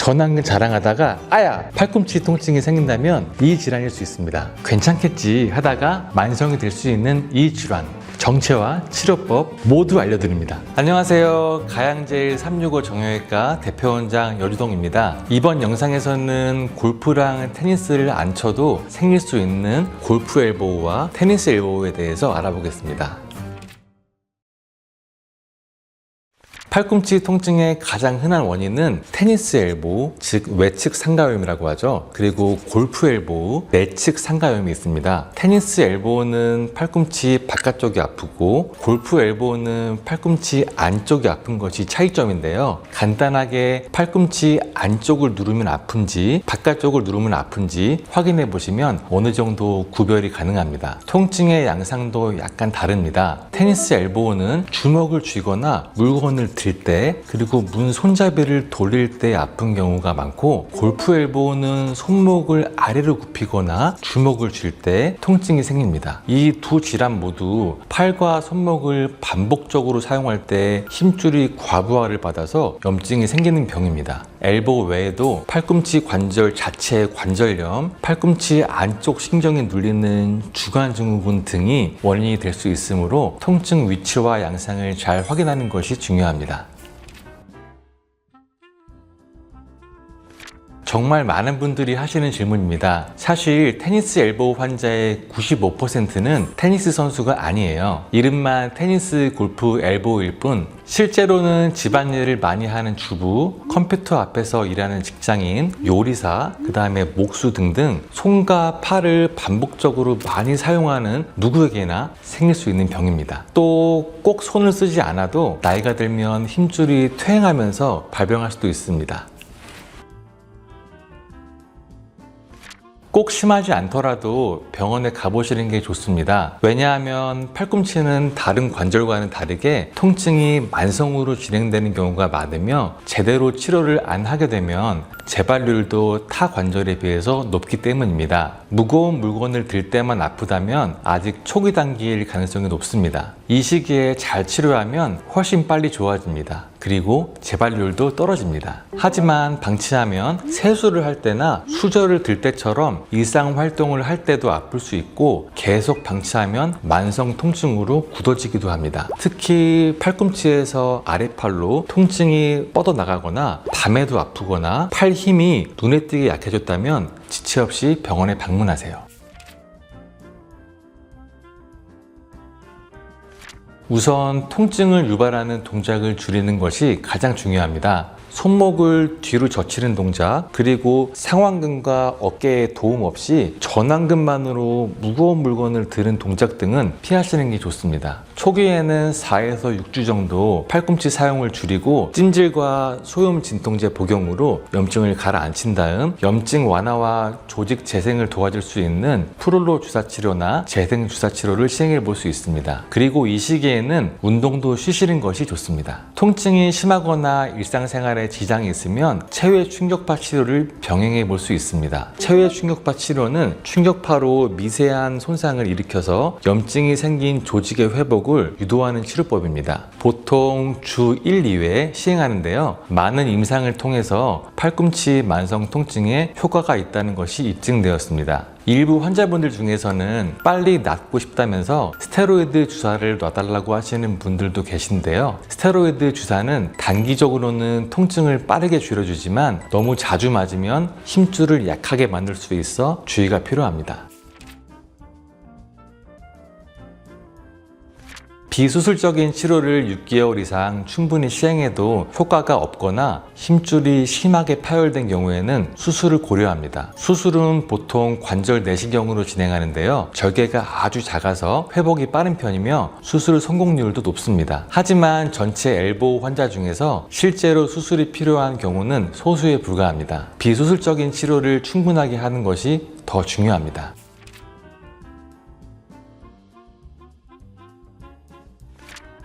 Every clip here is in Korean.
전완근 자랑하다가 아야! 팔꿈치 통증이 생긴다면 이 질환일 수 있습니다. 괜찮겠지 하다가 만성이 될 수 있는 이 질환, 정체와 치료법 모두 알려드립니다. 안녕하세요. 가양제일 365 정형외과 대표원장 여주동입니다. 이번 영상에서는 골프랑 테니스를 안 쳐도 생길 수 있는 골프 엘보우와 테니스 엘보우에 대해서 알아보겠습니다. 팔꿈치 통증의 가장 흔한 원인은 테니스 엘보우, 즉 외측 상가염이라고 하죠. 그리고 골프 엘보우, 내측 상가염이 있습니다. 테니스 엘보우는 팔꿈치 바깥쪽이 아프고 골프 엘보우는 팔꿈치 안쪽이 아픈 것이 차이점인데요. 간단하게 팔꿈치 안쪽을 누르면 아픈지 바깥쪽을 누르면 아픈지 확인해 보시면 어느 정도 구별이 가능합니다. 통증의 양상도 약간 다릅니다. 테니스 엘보우는 주먹을 쥐거나 물건을 들 때 그리고 문 손잡이를 돌릴 때 아픈 경우가 많고, 골프 엘보우는 손목을 아래로 굽히거나 주먹을 쥘 때 통증이 생깁니다. 이 두 질환 모두 팔과 손목을 반복적으로 사용할 때 힘줄이 과부하를 받아서 염증이 생기는 병입니다. 엘보우 외에도 팔꿈치 관절 자체의 관절염, 팔꿈치 안쪽 신경이 눌리는 주간증후군 등이 원인이 될 수 있으므로 통증 위치와 양상을 잘 확인하는 것이 중요합니다. 정말 많은 분들이 하시는 질문입니다. 사실 테니스 엘보우 환자의 95%는 테니스 선수가 아니에요. 이름만 테니스 골프 엘보우일 뿐, 실제로는 집안일을 많이 하는 주부, 컴퓨터 앞에서 일하는 직장인, 요리사, 그 다음에 목수 등등 손과 팔을 반복적으로 많이 사용하는 누구에게나 생길 수 있는 병입니다. 또 꼭 손을 쓰지 않아도 나이가 들면 힘줄이 퇴행하면서 발병할 수도 있습니다. 꼭 심하지 않더라도 병원에 가보시는 게 좋습니다. 왜냐하면 팔꿈치는 다른 관절과는 다르게 통증이 만성으로 진행되는 경우가 많으며, 제대로 치료를 안 하게 되면 재발률도 타 관절에 비해서 높기 때문입니다. 무거운 물건을 들 때만 아프다면 아직 초기 단계일 가능성이 높습니다. 이 시기에 잘 치료하면 훨씬 빨리 좋아집니다. 그리고 재발률도 떨어집니다. 하지만 방치하면 세수를 할 때나 수저를 들 때처럼 일상 활동을 할 때도 아플 수 있고, 계속 방치하면 만성 통증으로 굳어지기도 합니다. 특히 팔꿈치에서 아랫팔로 통증이 뻗어나가거나 밤에도 아프거나 팔 힘이 눈에 띄게 약해졌다면 지체 없이 병원에 방문하세요. 우선 통증을 유발하는 동작을 줄이는 것이 가장 중요합니다. 손목을 뒤로 젖히는 동작, 그리고 상완근과 어깨에 도움 없이 전완근만으로 무거운 물건을 드는 동작 등은 피하시는 게 좋습니다. 초기에는 4에서 6주 정도 팔꿈치 사용을 줄이고 찜질과 소염 진통제 복용으로 염증을 가라앉힌 다음 염증 완화와 조직 재생을 도와줄 수 있는 프롤로 주사 치료나 재생 주사 치료를 시행해 볼 수 있습니다. 그리고 이 시기에는 운동도 쉬시는 것이 좋습니다. 통증이 심하거나 일상생활에 지장이 있으면 체외 충격파 치료를 병행해 볼 수 있습니다. 체외 충격파 치료는 충격파로 미세한 손상을 일으켜서 염증이 생긴 조직의 회복을 유도하는 치료법입니다. 보통 주 1, 2회 시행하는데요. 많은 임상을 통해서 팔꿈치 만성 통증에 효과가 있다는 것이 입증되었습니다. 일부 환자분들 중에서는 빨리 낫고 싶다면서 스테로이드 주사를 놔달라고 하시는 분들도 계신데요. 스테로이드 주사는 단기적으로는 통증을 빠르게 줄여주지만 너무 자주 맞으면 힘줄을 약하게 만들 수 있어 주의가 필요합니다. 비수술적인 치료를 6개월 이상 충분히 시행해도 효과가 없거나 힘줄이 심하게 파열된 경우에는 수술을 고려합니다. 수술은 보통 관절 내시경으로 진행하는데요. 절개가 아주 작아서 회복이 빠른 편이며 수술 성공률도 높습니다. 하지만 전체 엘보우 환자 중에서 실제로 수술이 필요한 경우는 소수에 불과합니다. 비수술적인 치료를 충분하게 하는 것이 더 중요합니다.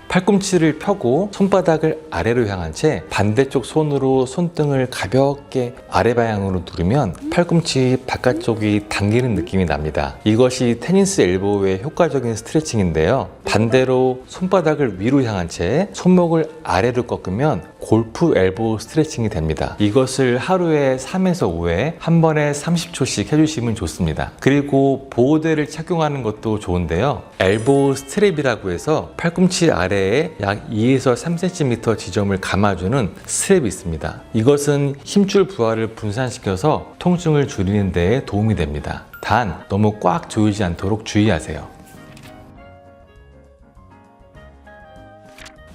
팔꿈치를 펴고 손바닥을 아래로 향한 채 반대쪽 손으로 손등을 가볍게 아래 방향으로 누르면 팔꿈치 바깥쪽이 당기는 느낌이 납니다. 이것이 테니스 엘보우의 효과적인 스트레칭인데요. 반대로 손바닥을 위로 향한 채 손목을 아래로 꺾으면 골프 엘보 스트레칭이 됩니다. 이것을 하루에 3에서 5회 한 번에 30초씩 해주시면 좋습니다. 그리고 보호대를 착용하는 것도 좋은데요. 엘보 스트랩이라고 해서 팔꿈치 아래에 약 2에서 3cm 지점을 감아주는 스트랩이 있습니다. 이것은 힘줄 부하를 분산시켜서 통증을 줄이는 데 도움이 됩니다. 단 너무 꽉 조이지 않도록 주의하세요.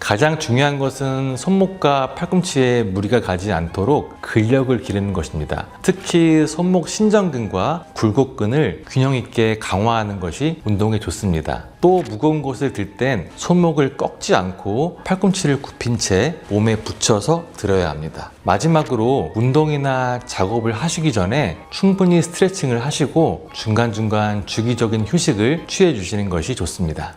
가장 중요한 것은 손목과 팔꿈치에 무리가 가지 않도록 근력을 기르는 것입니다. 특히 손목 신전근과 굴곡근을 균형 있게 강화하는 것이 운동에 좋습니다. 또 무거운 것을 들 땐 손목을 꺾지 않고 팔꿈치를 굽힌 채 몸에 붙여서 들어야 합니다. 마지막으로 운동이나 작업을 하시기 전에 충분히 스트레칭을 하시고 중간중간 주기적인 휴식을 취해 주시는 것이 좋습니다.